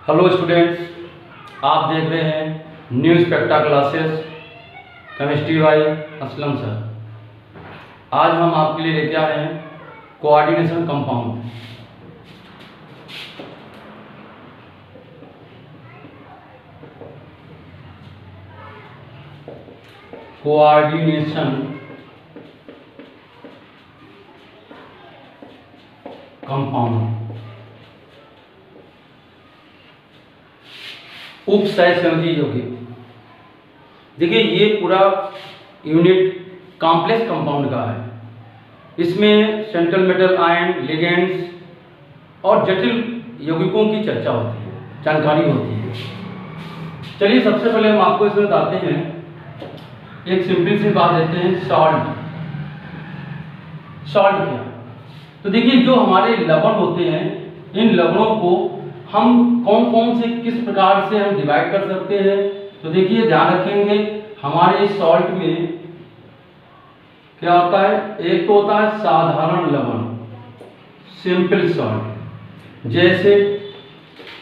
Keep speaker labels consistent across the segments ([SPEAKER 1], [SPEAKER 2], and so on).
[SPEAKER 1] Hello students, आप देख रहे हैं new Specta classes chemistry by Aslam sir. आज हम आपके लिए लेके आए हैं कोऑर्डिनेशन कंपाउंड। कोऑर्डिनेशन कंपाउंड उपसहसंयोजी यौगिक। देखिए, ये पूरा यूनिट कॉम्प्लेक्स कंपाउंड का है। इसमें सेंट्रल मेटल आयन, लिगेंड्स और जटिल यौगिकों की चर्चा होती है, जानकारी होती है। चलिए, सबसे पहले हम आपको इसमें बताते हैं, एक सिंपल सी बात देते हैं, सॉल्ट। सॉल्ट क्या? तो देखिए, जो हमारे लवण होते हैं, इन लवणों को हम कौन कौन से किस प्रकार से हम डिवाइड कर सकते हैं। तो देखिए, ध्यान रखेंगे, हमारे सॉल्ट में क्या होता है। एक तो होता है साधारण लवण, सिंपल सॉल्ट, जैसे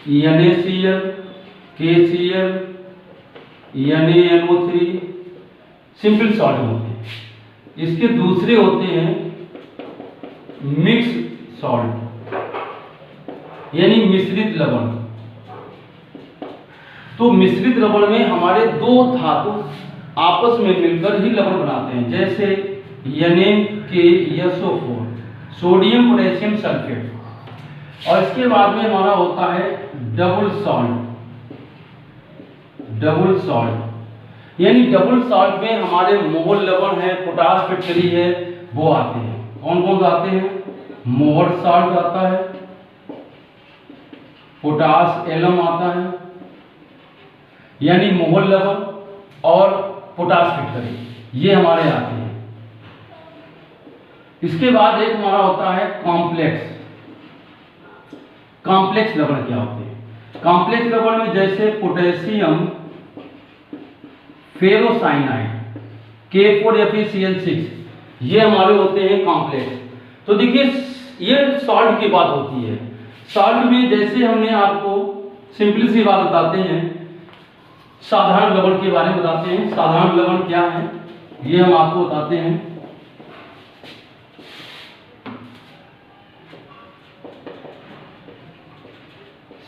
[SPEAKER 1] NaCl, KCl, NaNO3 simple salt होते हैं। इसके दूसरे होते हैं मिक्स सॉल्ट, यानी मिश्रित लवण। तो मिश्रित लवण में हमारे दो धातु आपस में मिलकर ही लवण बनाते हैं, जैसे NaKSO4 सोडियम पोटेशियम सल्फेट। और इसके बाद में हमारा होता है डबल सॉल्ट। डबल सॉल्ट यानी डबल सॉल्ट में हमारे मोल लवण है, पोटाश पिटकरी है, वो आते हैं। कौन कौन से आते हैं? मोहर सॉल्ट आता है, पोटाश एलम आता है, यानी मोहर लवण और पोटाश पिटकरी, ये हमारे आते हैं। इसके बाद एक हमारा होता है कॉम्प्लेक्स। कॉम्प्लेक्स लवण क्या होते हैं? कॉम्प्लेक्स लवण में जैसे पोटेशियम फेरोसाइनाइड, K4FeCl6, ये हमारे होते हैं कॉम्प्लेक्स। तो देखिए, ये सॉल्ट की बात होती है। सॉल्ट में जैसे हमने आपको सिंपल सी बात बताते हैं, साधारण लवण के बारे में बताते हैं। साधारण लवण क्या है, ये हम आपको बताते हैं।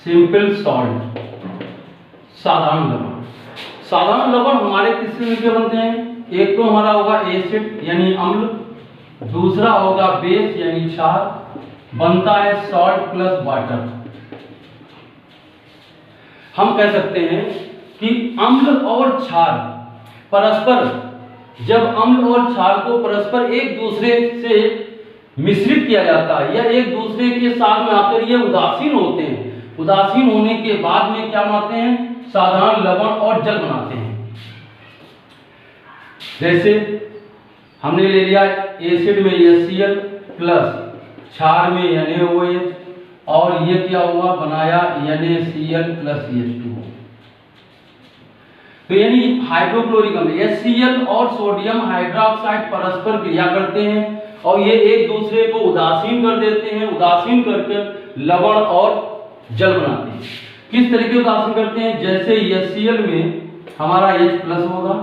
[SPEAKER 1] सिंपल सॉल्ट, साधारण लवण। साधारण लवण हमारे किससे मिलकर बनते हैं? एक तो हमारा होगा एसिड यानी अम्ल, दूसरा होगा बेस यानी क्षार, बनता है सॉल्ट प्लस वाटर। हम कह सकते हैं कि अम्ल और क्षार परस्पर, जब अम्ल और क्षार को परस्पर एक दूसरे से मिश्रित किया जाता है या एक दूसरे के साथ में आकर ये उदासीन होते हैं, उदासीन होने के बाद में क्या बनाते हैं? साधारण लवण और जल बनाते हैं। जैसे हमने ले लिया एसिड में HCl प्लस क्षार में NaOH, और ये क्या हुआ? बनाया NaCl प्लस H2O। तो यानी हाइड्रोक्लोरिक अम्ल HCl और सोडियम हाइड्रोक्साइड परस्पर क्रिया करते हैं और ये एक दूसरे को उदासीन कर देते हैं। उदासीन करके लवण और जल बनाते हैं। किस तरीके उदासीन करते हैं? जैसे HCl में हमारा H प्लस होगा,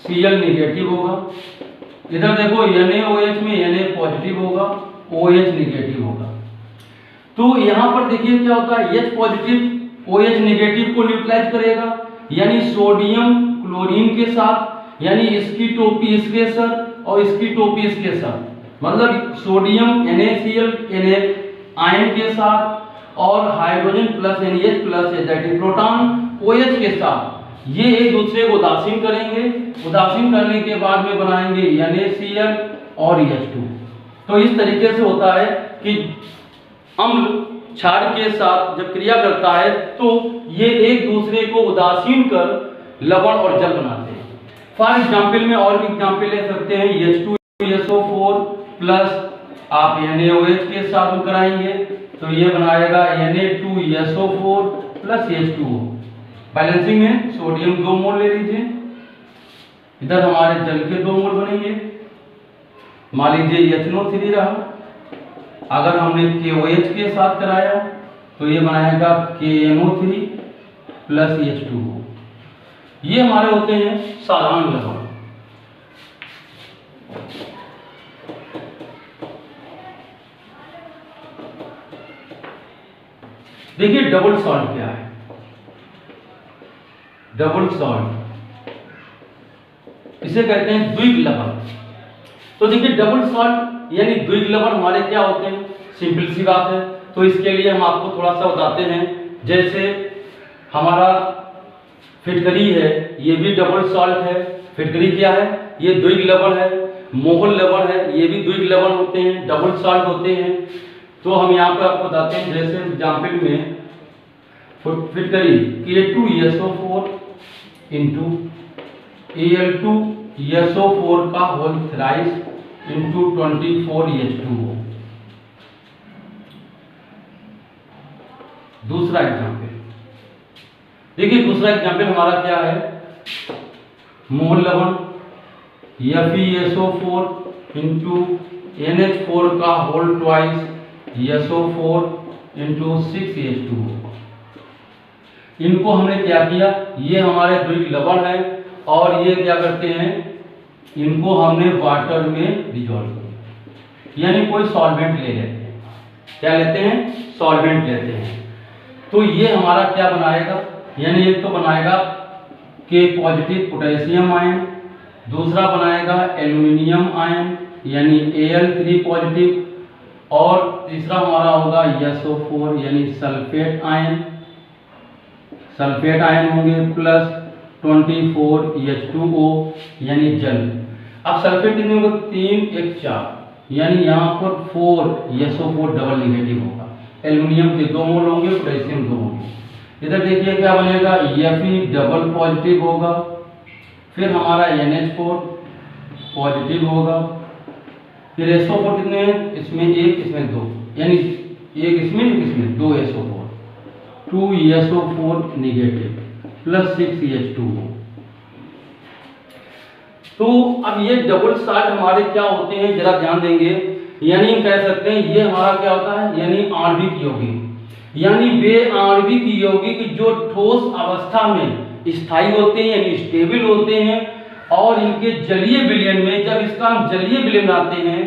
[SPEAKER 1] Cl निगेटिव होगा। इधर देखो NaOH में Na पॉजिटिव होगा, OH निगेटिव होगा। तो यहां पर देखिए क्या होता है, H पॉजिटिव OH निगेटिव को न्यूट्रलाइज करेगा, यानी सोडियम क्लोरीन के साथ, यानी इसकी टोपी इसके साथ और इसकी टोपी इसके साथ, मतलब सोडियम NaCl आयन के साथ और hydrogen plus NH plus that is proton OH के साथ, ये एक दूसरे को उदासीन करेंगे। उदासीन करने के बाद में बनाएंगे NaCl और H2। तो इस तरीके से होता है कि अम्ल क्षार के साथ जब क्रिया करता है तो ये एक दूसरे को उदासीन कर लवण और जल बनाते हैं। फॉर एग्जाम्पल में और भी एग्जाम्पल ले सकते हैं, H2SO4 प्लस आप NaOH के साथ में कराएंगे तो ये बनाएगा Na2SO4 प्लस H2O। बैलेंसिंग में सोडियम 2 मोल ले लीजिए, इधर हमारे जल के 2 मोल बनेंगे। मान लीजिए NO3 रहा, अगर हमने KOH के साथ कराया तो ये बनाएगा KNO3 प्लस H2O। ये हमारे होते हैं साधारण लवण। देखिए डबल सॉल्ट क्या है। डबल सॉल्ट इसे कहते हैं द्विग लवण। तो देखिए डबल सॉल्ट यानी द्विग लवण हमारे क्या होते हैं, सिंपल सी बात है। तो इसके लिए हम आपको थोड़ा सा बताते हैं। जैसे हमारा फिटकरी है, ये भी डबल सॉल्ट है। फिटकरी क्या है, ये द्विग लवण है। मोहल लवण है, ये भी द्विग लवण होते हैं, डबल सॉल्ट होते हैं। तो हम यहाँ पे आपको बताते हैं, जैसे एग्जाम्पल में फिटकरी K2SO4 इंटू Al2SO4 का होल थ्राइस इंटू 24H2O। दूसरा एग्जाम्पल देखिए, दूसरा एग्जाम्पल हमारा क्या है, मोहल लवण FeSO4 इंटू NH4 का whole twice SO4 into 6H2O। इनको हमने क्या किया, ये हमारे द्विग लवण है और ये क्या करते हैं, इनको हमने वाटर में डिजोल्व किया, यानी कोई सॉल्वेंट ले लेते हैं। क्या लेते हैं, सॉल्वेंट लेते हैं। तो ये हमारा क्या बनाएगा, यानी एक तो बनाएगा K पॉजिटिव पोटेशियम आयन, दूसरा बनाएगा एल्यूमिनियम आयन यानी Al3 पॉजिटिव, और तीसरा हमारा होगा SO4 यानी सल्फेट आयन। सल्फेट आयन होंगे प्लस 24H2O यानी जल। अब सल्फेट कितने होगा, 3 1 4, यानी यहाँ पर 4SO4 डबल निगेटिव होगा। एल्यूमिनियम के 2 मोल होंगे, पोटेशियम 2 होंगे। इधर देखिए क्या बनेगा, Fe डबल पॉजिटिव होगा, फिर हमारा NH4 पॉजिटिव होगा, फिर SO4 कितने हैं, इसमें 1 इसमें 2, यानी एक इसमें 2 SO4, 2SO4 negative plus 6H2O। तो अब ये डबल सॉल्ट हमारे क्या होते हैं, जरा ध्यान देंगे। यानी कह सकते हैं ये हमारा क्या होता है, यानी आणविक यौगिक, यानी वे आणविक यौगिक जो ठोस अवस्था में स्थायी होते हैं यानी स्टेबल होते हैं, और इनके जलीय विलयन में, जब इसका हम जलीय विलयन बनाते हैं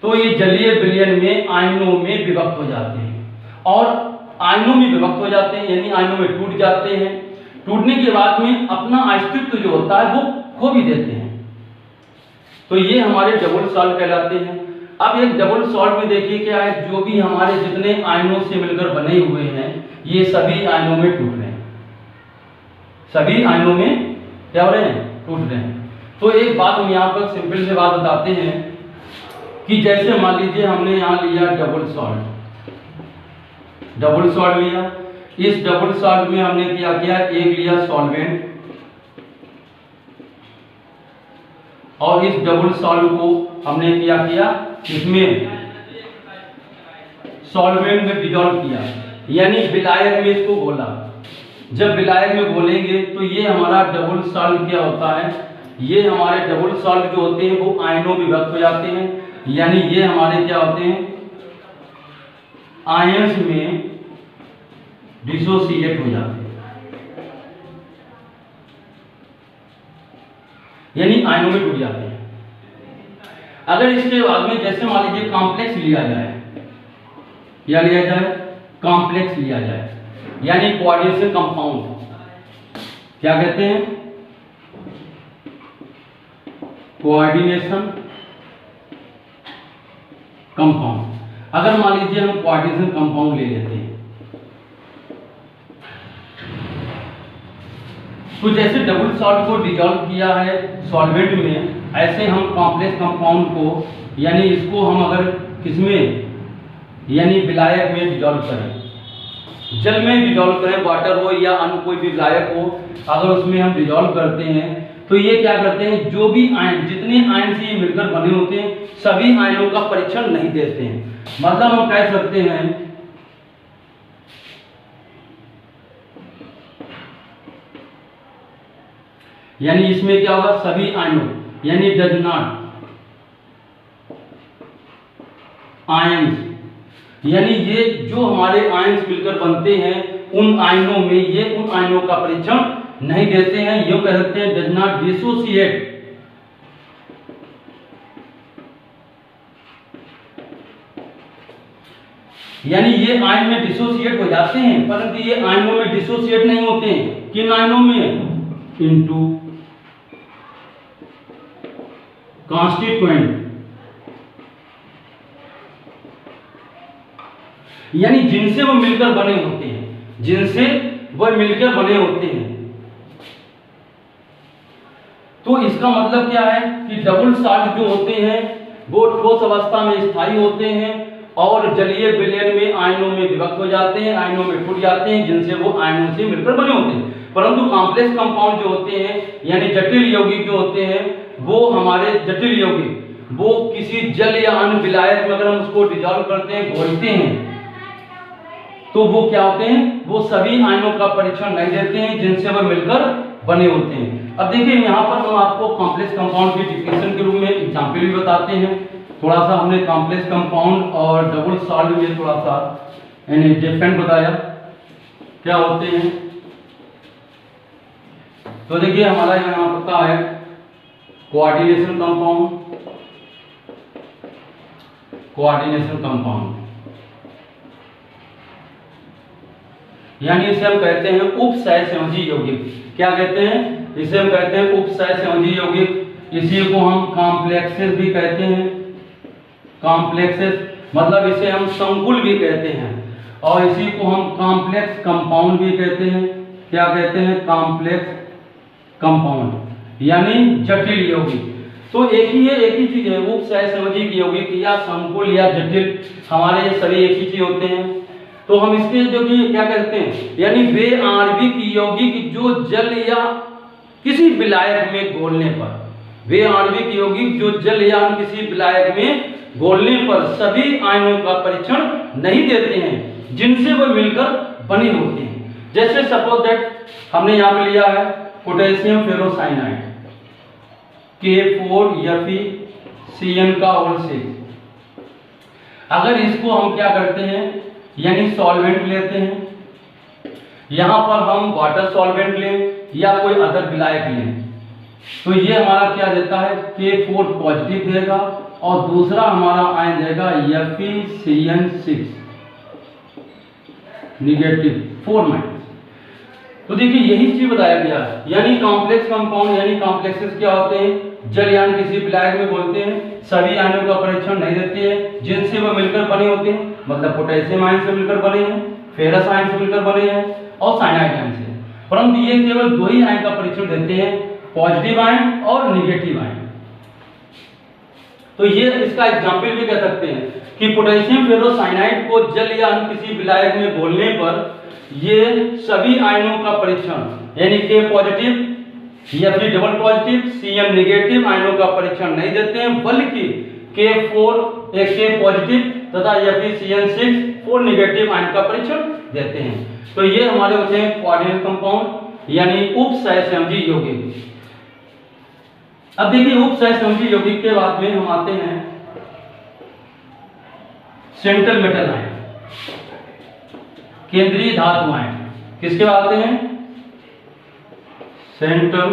[SPEAKER 1] तो ये जलीय विलयन में आयनों में विभक्त हो जाते हैं, और आयनों में विभक्त हो जाते हैं यानी आयनों में टूट जाते हैं। टूटने के बाद में अपना अस्तित्व जो होता है वो खो भी देते हैं। तो ये हमारे डबल सॉल्ट कहलाते हैं। अब एक डबल सॉल्ट में देखिए क्या है, जो भी हमारे जितने आयनों से मिलकर बने हुए हैं ये सभी आयनों में टूट रहे हैं, सभी आयनों में क्या हो रहे हैं, टूट रहे हैं। तो एक बात हम यहाँ पर सिंपल से बात बताते हैं कि जैसे मान लीजिए हमने यहाँ लिया डबल सॉल्ट, डबल सॉल्ट लिया, इस डबल सॉल्ट में हमने क्या किया, एक लिया सॉल्वेंट, और इस डबल सॉल्ट को हमने क्या किया, इसमें सॉल्वेंट में डिजोल्व किया, यानी विलायक में इसको घोला। जब विलायक में घोलेंगे तो ये हमारा डबल सॉल्ट क्या होता है, ये हमारे डबल सॉल्ट जो होते हैं वो आयनों में विभक्त हो जाते हैं, यानी ये हमारे क्या होते हैं, आयंस में डिसोसिएट हो जाते हैं, यानी आयनों में टूट जाते हैं। अगर इसके बाद में जैसे मान लीजिए कॉम्प्लेक्स लिया जाए, क्या लिया जाए, कॉम्प्लेक्स लिया जाए, यानी कोऑर्डिनेशन कंपाउंड, क्या कहते हैं, कोऑर्डिनेशन कंपाउंड। अगर मान लीजिए हम कोऑर्डिनेशन कंपाउंड ले लेते हैं, तो जैसे डबल सॉल्ट को डिजोल्व किया है सॉल्वेंट में, ऐसे हम कॉम्प्लेक्स कंपाउंड को, यानी इसको हम अगर किसमें, यानी विलायक में डिजोल्व करें, जल में डिजोल्व करें, वाटर हो या अन्य कोई भी विलायक हो, अगर उसमें हम डिजोल्व करते हैं तो ये क्या करते हैं, जो भी आयन, जितने आयन से ये मिलकर बने होते हैं सभी आयनों का परीक्षण नहीं देते हैं। मतलब हम कह सकते हैं यानी इसमें क्या होगा, सभी आयनों, यानी डज नॉट आयंस यानी ये जो हमारे आयंस मिलकर बनते हैं उन आयनों में ये उन आयनों का परीक्षण नहीं देते हैं, यूं कह सकते हैं डज नॉट डिसोसिएट। यानी ये आयन में डिसोसिएट हो जाते हैं परंतु ये आयनों में डिसोसिएट नहीं होते हैं। किन आयनों में? इनटू कॉन्स्टिट्यूएंट, यानी जिनसे वो मिलकर बने होते हैं, जिनसे वह मिलकर बने होते हैं। तो इसका मतलब क्या है कि डबल सॉल्ट जो होते हैं वो ठोस अवस्था में स्थायी होते हैं और जलीय विलयन में आयनों में विभक्त हो जाते हैं, आयनों में टूट जाते हैं, जिनसे वो आयनों से मिलकर बने होते हैं। परंतु कॉम्प्लेक्स कंपाउंड जो होते हैं यानी जटिल यौगिक जो होते हैं वो हमारे जटिल यौगिक वो किसी जल या अन्य विलायक में अगर हम उसको डिसॉल्व करते हैं, घोलते हैं, तो वो क्या होते हैं? वो सभी आयनों का परीक्षण नहीं देते हैं जिनसे वो मिलकर बने होते हैं। अब देखिए यहाँ पर हम आपको कॉम्प्लेक्स कंपाउंड की डिफिनेशन के रूप में एग्जाम्पल भी बताते हैं। थोड़ा सा हमने कॉम्प्लेक्स कंपाउंड और डबल सॉल्ट में थोड़ा सा यानी डिफरेंट बताया क्या होते हैं। तो देखिए हमारा यहाँ पता है कोऑर्डिनेशन कंपाउंड, कोऑर्डिनेशन कंपाउंड यानी इसे हम कहते हैं उपसहसंयोजी यौगिक। क्या कहते हैं? इसे हम कहते हैं उपसहसंयोजी यौगिक। इसी को हम कॉम्प्लेक्सेस भी कहते हैं। कॉम्प्लेक्सेस मतलब इसे हम संकुल भी कहते हैं और इसी को हम कॉम्प्लेक्स कंपाउंड भी कहते हैं। क्या कहते हैं? कॉम्प्लेक्स कंपाउंड यानी जटिल यौगिक। तो एक ही चीज है, उपसहसंयोजी यौगिक या संकुल या जटिल, हमारे ये सभी एक ही चीज होते हैं। तो हम इसके जो कि क्या कहते हैं यानी वे आणविक यौगिक जो जल या किसी विलायक में घोलने पर, वे आणविक यौगिक जो जल या किसी विलायक में घोलने पर सभी आयनों का परीक्षण नहीं देते हैं जिनसे वो मिलकर बने होते हैं। जैसे सपोज दैट हमने यहाँ पे लिया है पोटेशियम फेरोसाइनाइड K4Fe का होल 6। अगर इसको हम क्या करते हैं यानी सॉल्वेंट लेते हैं, यहां पर हम वाटर सॉल्वेंट लें या कोई अदर विलायक लें, तो ये हमारा क्या देता है K4 पॉजिटिव देगा और दूसरा हमारा आयन देगा FeCN6 निगेटिव 4 माइनस। तो देखिए यही चीज बताया गया है। यानी कॉम्प्लेक्स कंपाउंड यानी कॉम्प्लेक्सेस क्या होते हैं? जल यानी किसी विलायक में बोलते हैं, सभी आयनों का परीक्षण नहीं देते हैं जिनसे वो मिलकर बने होते हैं। मतलब पोटेशियम आयन से मिलकर बने हैं, फेरस आयन से मिलकर बने हैं और साइनाइड आयन से। परंतु ये केवल दो ही आयन का परीक्षण देते हैं, पॉजिटिव आयन और निगेटिव आयन। तो ये इसका एग्जाम्पल भी कह सकते हैं कि पोटेशियम फेरोसाइनाइड को जल या अन्य किसी विलायक में घोलने पर ये सभी आयनों का परीक्षण यानी K पॉजिटिव या फिर डबल पॉजिटिव Cn नेगेटिव आयनों का परीक्षण नहीं देते हैं, बल्कि K4 एक K पॉजिटिव तथा FeCN6 4 नेगेटिव आयन का परीक्षण देते हैं। तो ये हमारे होते हैं कोऑर्डिनेट कंपाउंड यानी उपसहसंयोजी यौगिक। अब देखिए उपसहसंयोजी यौगिक के बाद में हम आते हैं सेंट्रल मेटल आयन, केंद्रीय धातु आयन। किसके बाद आते हैं? सेंट्रल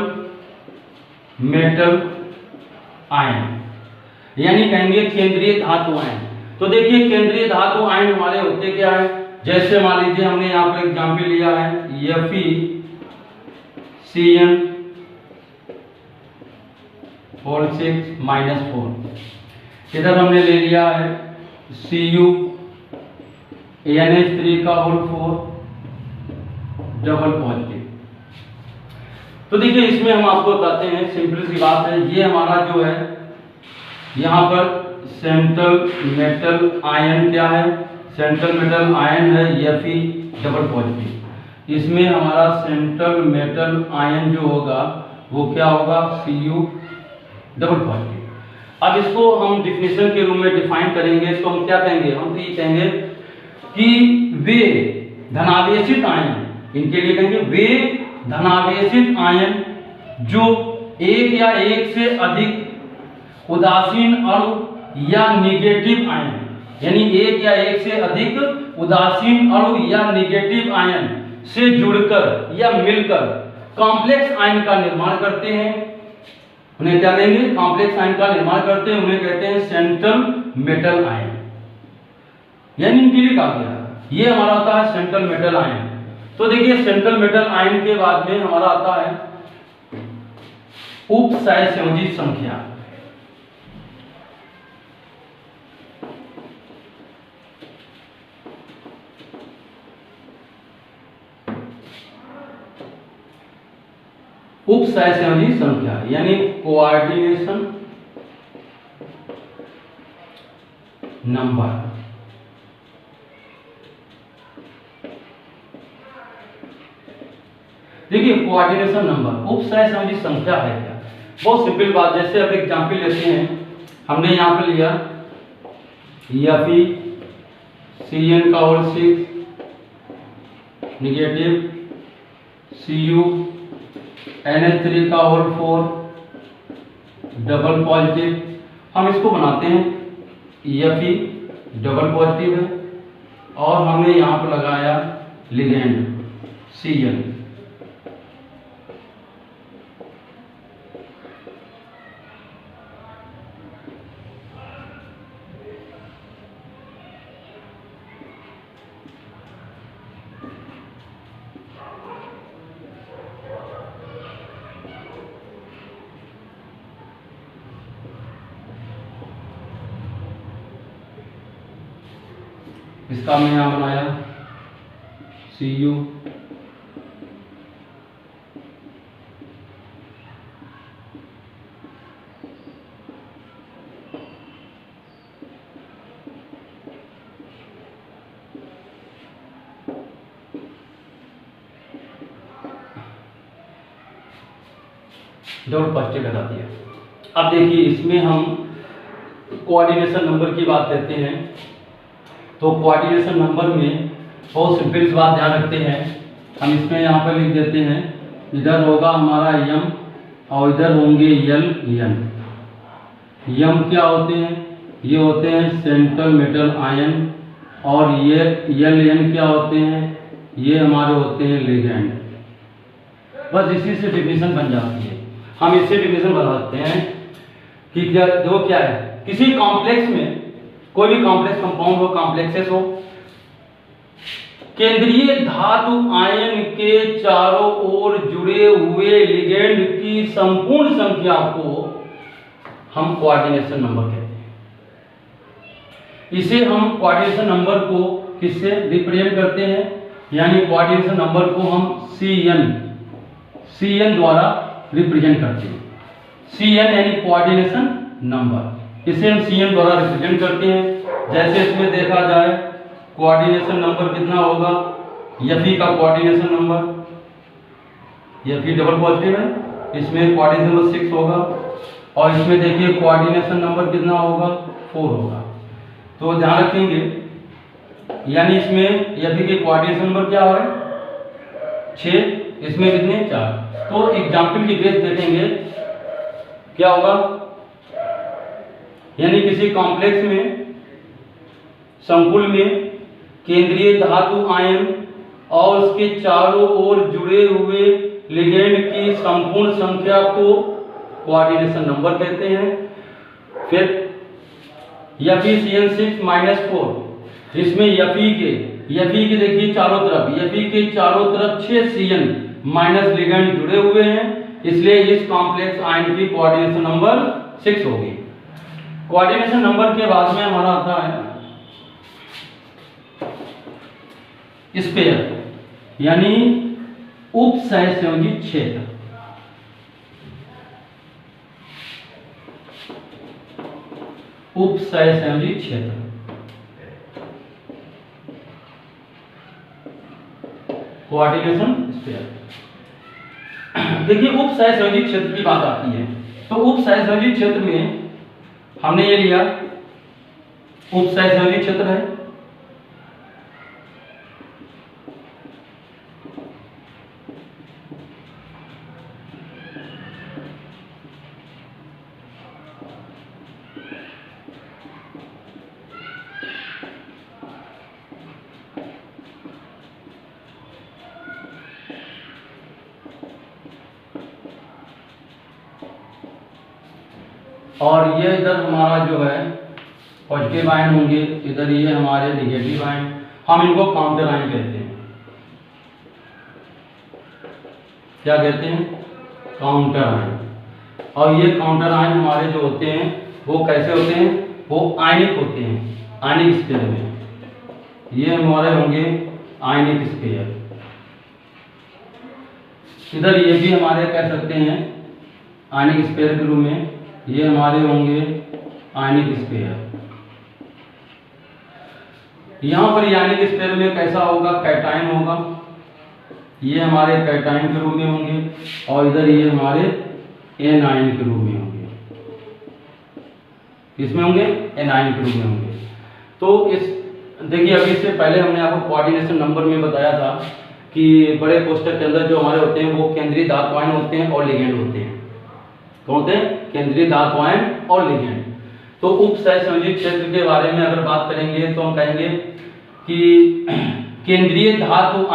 [SPEAKER 1] मेटल आयन यानी कहेंगे केंद्रीय धातु आयन। तो देखिए केंद्रीय धातु आयन हमारे होते क्या है? जैसे मान लीजिए हमने यहाँ पर एग्जाम्पल लिया है FeCN होल 6 माइनस 4। इधर हमने ले लिया है Cu NH3 का होल 4 डबल पॉजिटिव। तो देखिए इसमें हम आपको बताते हैं, सिंपल सी बात है, ये हमारा जो है यहाँ पर सेंट्रल मेटल आयन क्या है? सेंट्रल मेटल आयन है Fe डबल पॉजिटिव। इसमें हमारा सेंट्रल मेटल आयन जो होगा वो क्या होगा? Cu double positive. अब इसको हम डिफिनेशन के रूप में डिफाइन करेंगे तो हम क्या कहेंगे? हम तो ये कहेंगे कि वे धनावेशित आयन, इनके लिए कहेंगे वे धनावेशित आयन जो एक या एक से अधिक उदासीन अणु या निगेटिव आयन यानी एक या एक से अधिक उदासीन अणु या निगेटिव आयन से जुड़कर या मिलकर कॉम्प्लेक्स आयन का निर्माण करते हैं। उन्हें क्या कहेंगे? कॉम्प्लेक्स आयन का निर्माण करते हैं, उन्हें कहते हैं सेंट्रल मेटल आयन। यानी इनके लिए कहा गया ये हमारा होता है सेंट्रल मेटल आयन। तो देखिए सेंट्रल मेटल आयन के बाद में हमारा आता है उपसहसंयोजी संख्या। उपसहसंयोजी संख्या यानी कोऑर्डिनेशन नंबर। देखिए कोऑर्डिनेशन नंबर उपसहसंयोजी संख्या है क्या? बहुत सिंपल बात। जैसे अब एग्जांपल लेते हैं, हमने यहाँ पे लिया Fe Cn का होल 6 निगेटिव Cu NH3 का होल 4 डबल पॉजिटिव। हम इसको बनाते हैं Fe डबल पॉजिटिव है और हमने यहाँ पर लगाया लिगेंड Cn। इसका मैं यहाँ बनाया Cu डबल पॉजिटिव लगा दिया। अब देखिए इसमें हम कोऑर्डिनेशन नंबर की बात करते हैं। तो कोऑर्डिनेशन नंबर में बहुत सिंपल सी बात ध्यान रखते हैं। हम इसमें यहाँ पर लिख देते हैं, इधर होगा हमारा m और इधर होंगे L N। m क्या होते हैं? ये होते हैं सेंट्रल मेटल आयन और ये L N क्या होते हैं? ये हमारे होते हैं लिगेंड। बस इसी से डिफिनेशन बन जाती है। हम इससे डिफिनेशन बताते हैं कि क्या है, किसी कॉम्प्लेक्स में कोई भी कॉम्प्लेक्स कंपाउंड हो, कॉम्प्लेक्सेस हो, केंद्रीय धातु आयन के चारों ओर जुड़े हुए लिगेंड की संपूर्ण संख्या को हम कोऑर्डिनेशन नंबर कहते हैं। इसे हम कोऑर्डिनेशन नंबर को किससे रिप्रेजेंट करते हैं? यानी कोऑर्डिनेशन नंबर को हम Cn द्वारा रिप्रेजेंट करते हैं। Cn यानी कोऑर्डिनेशन नंबर, इसे हम Cn द्वारा रिप्रेजेंट करते हैं। जैसे इसमें देखा जाए कोऑर्डिनेशन नंबर कितना होगा? Fe का coordination number, Fe double positive है, इसमें कोऑर्डिनेशन नंबर 6 होगा और इसमें देखिए कोऑर्डिनेशन नंबर कितना होगा? 4 होगा। तो ध्यान रखेंगे, यानी इसमें Fe के कोऑर्डिनेशन नंबर क्या हो रहा है? 6, इसमें कितने? 4। तो एग्जाम्पल की बेस देखेंगे क्या होगा, यानी किसी कॉम्प्लेक्स में संकुल में केंद्रीय धातु आयन और उसके चारों ओर जुड़े हुए लिगेंड की संपूर्ण संख्या को कोऑर्डिनेशन नंबर कहते हैं। फिर Fe(Cn6-4), जिसमें Fe के देखिए चारों तरफ, Fe के चारों तरफ 6 Cn माइनस लिगेंड जुड़े हुए हैं, इसलिए इस कॉम्प्लेक्स आयन की कोऑर्डिनेशन नंबर 6 होगी। कोऑर्डिनेशन नंबर के बाद में हमारा आता है स्पेयर यानी उपसहसंयोजी क्षेत्र। उपसहसंयोजी क्षेत्र कोऑर्डिनेशन स्पेयर। देखिए उपसहसंयोजी क्षेत्र की बात आती है, तो उपसहसंयोजी क्षेत्र में हमने ये लिया उपसहसंयोजी क्षेत्र है, और ये इधर हमारा जो है पॉजिटिव आयन होंगे, इधर ये हमारे निगेटिव आयन, हम इनको काउंटर आयन कहते हैं। क्या कहते हैं? Counter ion. और ये काउंटर आयन हमारे जो होते हैं वो कैसे होते हैं? वो आयनिक होते हैं, आयनिक स्पेयर में। ये हमारे होंगे आयनिक स्पेयर। इधर ये भी हमारे कह सकते हैं आयनिक स्पेयर के रूप में, ये हमारे होंगे आयनिक स्पेयर। यहां पर आयनिक स्पेयर में कैसा होगा? कैटायन होगा, ये हमारे कैटायन के रूप में होंगे, और इधर ये हमारे एनायन के रूप में होंगे। इसमें होंगे एनायन के रूप में होंगे। तो इस देखिए, अभी इससे पहले हमने आपको कोऑर्डिनेशन नंबर में बताया था कि बड़े कोष्ठक के अंदर जो हमारे होते हैं वो केंद्रीय धातु आयन होते हैं और लिगेंड होते हैं। कौन होते हैं? केंद्रीय धातु आयन और लिगेंड। तो उपसहसंयोजित क्षेत्र के बारे में अगर बात करेंगे तो हम कहेंगे कि केंद्रीय धातु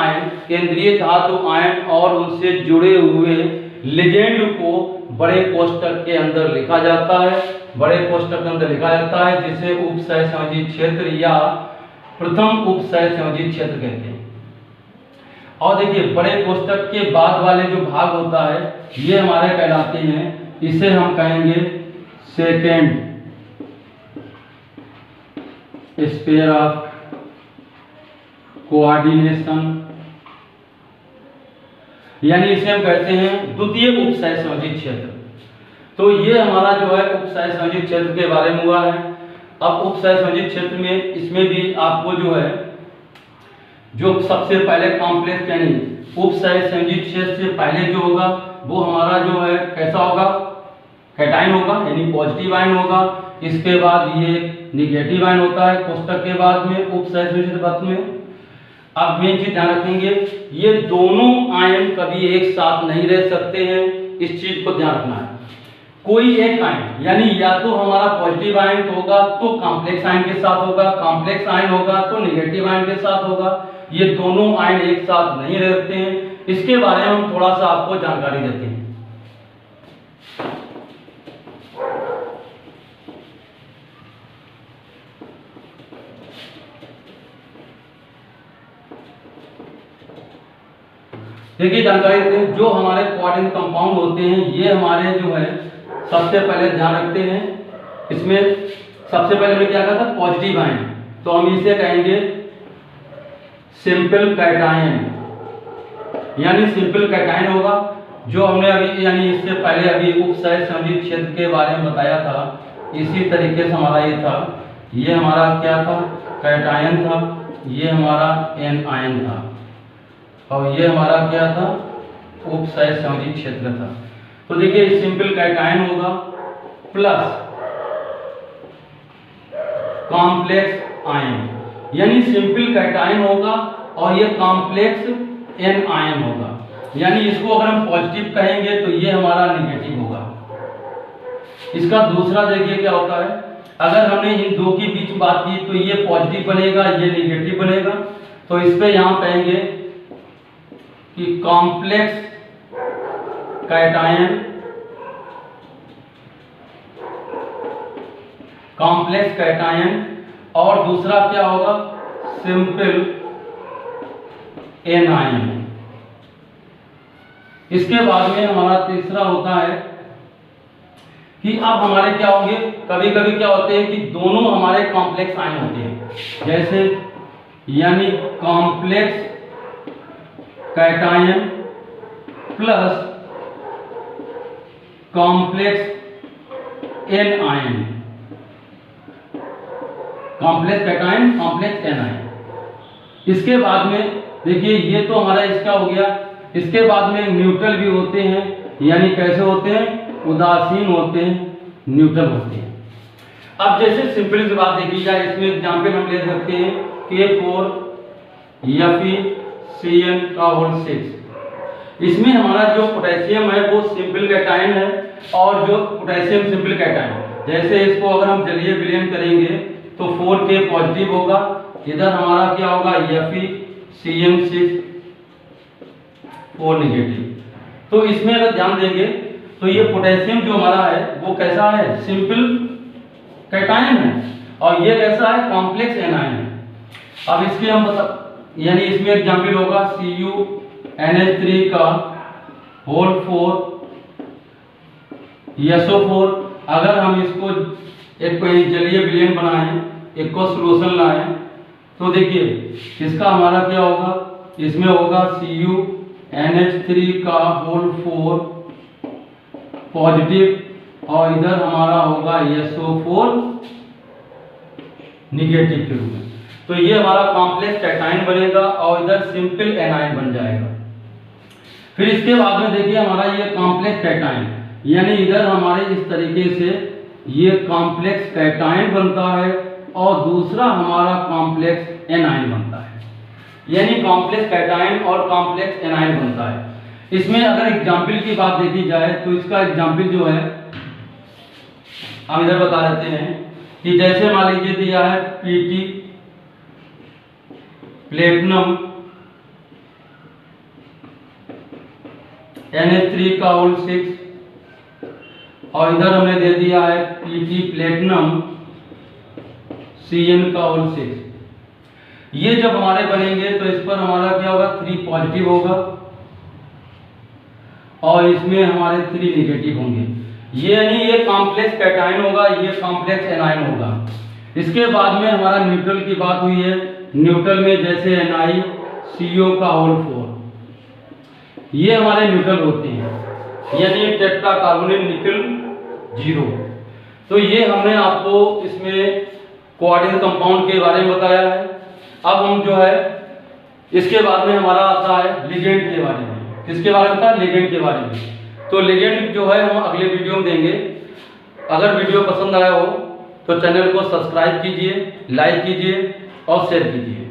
[SPEAKER 1] आयन और उनसे जुड़े हुए लिगेंड को बड़े कोष्ठक के अंदर लिखा जाता है, बड़े कोष्ठक के अंदर लिखा जाता है, जिसे उपसहसंयोजित क्षेत्र या प्रथम उपसहसंयोजित क्षेत्र कहते हैं। और देखिए, बड़े कोष्ठक के बाद वाले जो भाग होता है ये हमारे कहलाते हैं, इसे हम कहेंगे सेकेंड स्पेयर ऑफ कोऑर्डिनेशन, यानी इसे हम कहते हैं द्वितीय उपसहसंयोजित क्षेत्र। तो ये हमारा जो है उपसहसंयोजित क्षेत्र के बारे में हुआ है। अब उपसहसंयोजित क्षेत्र में इसमें भी आपको जो है जो सबसे पहले कॉम्प्लेक्स यानी उपसहसंयोजित क्षेत्र से पहले जो होगा वो हमारा जो है कैसा होगा? कैटायन होगा, यानी पॉजिटिव आयन होगा। इसके बाद ये निगेटिव आयन होता है कोष्ठक के बाद में उपसहसंयोजित पदार्थ में। अब मेन चीज ध्यान रखेंगे, ये दोनों आयन कभी एक साथ नहीं रह सकते हैं, इस चीज को ध्यान रखना है। कोई एक आयन, यानी या तो हमारा पॉजिटिव आयन होगा तो कॉम्प्लेक्स आयन के साथ होगा, कॉम्प्लेक्स आयन होगा तो निगेटिव आयन के साथ होगा। ये दोनों आयन एक साथ नहीं रहते हैं। इसके बारे में हम थोड़ा सा आपको जानकारी देते हैं। देखिए, जानकारी देते हैं, जो हमारे कोऑर्डिनेट कंपाउंड होते हैं ये हमारे जो है सबसे पहले ध्यान रखते हैं, इसमें सबसे पहले हमने क्या कहा था? पॉजिटिव आयन, तो हम इसे कहेंगे सिंपल कैटायन, यानी सिंपल कैटायन होगा। जो हमने अभी यानी इससे पहले अभी उपसहसंयोजित क्षेत्र के बारे में बताया था, इसी तरीके से हमारा ये था, ये हमारा क्या था? कैटायन था, ये हमारा एनायन था, और ये हमारा क्या था? उपसहसंयोजित क्षेत्र था। तो देखिए, सिंपल कैटायन होगा प्लस कॉम्प्लेक्स आयन, यानी सिंपल कैटायन होगा और ये कॉम्प्लेक्स एनायन होगा। यानी इसको अगर हम पॉजिटिव कहेंगे तो ये हमारा निगेटिव होगा। इसका दूसरा देखिए क्या होता है, अगर हमने इन दो के बीच बात की तो ये पॉजिटिव बनेगा, ये निगेटिव बनेगा। तो इस पे यहां कहेंगे कि कॉम्प्लेक्स कैटायन, कॉम्प्लेक्स कैटायन, और दूसरा क्या होगा? Simple anion. इसके बाद में हमारा तीसरा होता है कि अब हमारे क्या होंगे, कभी कभी क्या होते हैं कि दोनों हमारे कॉम्प्लेक्स आयन होते हैं, जैसे यानी complex cation plus complex anion, complex cation, complex anion. इसके बाद में देखिए, ये तो हमारा इसका हो गया। इसके बाद में न्यूट्रल भी होते हैं, यानी कैसे होते हैं? उदासीन होते हैं, न्यूट्रल होते हैं। अब जैसे सिंपल सी बात देखी जाए, इसमें एग्जाम्पल हम ले सकते हैं K4CnCl6। इसमें हमारा जो पोटेशियम है वो सिंपल कैटायन है, और जो पोटेशियम सिंपल कैटायन, जैसे इसको अगर हम जलीय विलयन करेंगे तो 4K पॉजिटिव होगा, इधर हमारा क्या होगा? FeCN6 4 negative. तो इसमें अगर ध्यान देंगे तो ये पोटेशियम जो हमारा है वो कैसा है, सिंपल कैटायन है, और ये कैसा है, कॉम्प्लेक्स एनायन है। अब इसके हम बता, यानी इसमें एग्जाम्पल होगा CuNH3 का होल 4 SO4। अगर हम इसको एक कोई जलीय विलयन बनाएं, एक को सोल्यूशन लाएं, तो देखिए इसका हमारा क्या होगा, इसमें होगा CuNH3 का होल 4 पॉजिटिव, और इधर हमारा होगा SO4 निगेटिव के रूप में। तो ये हमारा कॉम्प्लेक्स कैटायन बनेगा और इधर सिंपल एनायन बन जाएगा। फिर इसके बाद में देखिए हमारा ये कॉम्प्लेक्स कैटायन, यानी इधर हमारे इस तरीके से ये कॉम्प्लेक्स कैटायन बनता है और दूसरा हमारा कॉम्प्लेक्स एनायन बनता है, यानी कॉम्प्लेक्स कैटायन और कॉम्प्लेक्स एनायन बनता है। इसमें अगर एग्जाम्पल की बात देखी जाए तो इसका एग्जाम्पल जो है हम इधर बता देते हैं कि जैसे मान लीजिए दिया है Pt प्लेटिनम NH3 का होल 6, और इधर हमने दे दिया है Pt प्लेटिनम Cn का होल 6। ये जब हमारे बनेंगे तो इस पर हमारा क्या होगा, 3 पॉजिटिव होगा और इसमें हमारे 3 निगेटिव होंगे। ये यानी ये कॉम्प्लेक्स कैटायन होगा, ये कॉम्प्लेक्स एनायन होगा। इसके बाद में हमारा न्यूट्रल की बात हुई है। न्यूट्रल में जैसे NiCO का होल 4, ये हमारे न्यूट्रल होते हैं, यानी टेट्रा कार्बोनेट निकल 0। तो ये हमने आपको इसमें कोऑर्डिनेट कंपाउंड के बारे में बताया है। अब हम जो है इसके बाद में हमारा आता है लिगेंड के बारे में। किसके बारे में था, लिगेंड के बारे में। तो लिगेंड जो है हम अगले वीडियो में देंगे। अगर वीडियो पसंद आया हो तो चैनल को सब्सक्राइब कीजिए, लाइक कीजिए और शेयर कीजिए।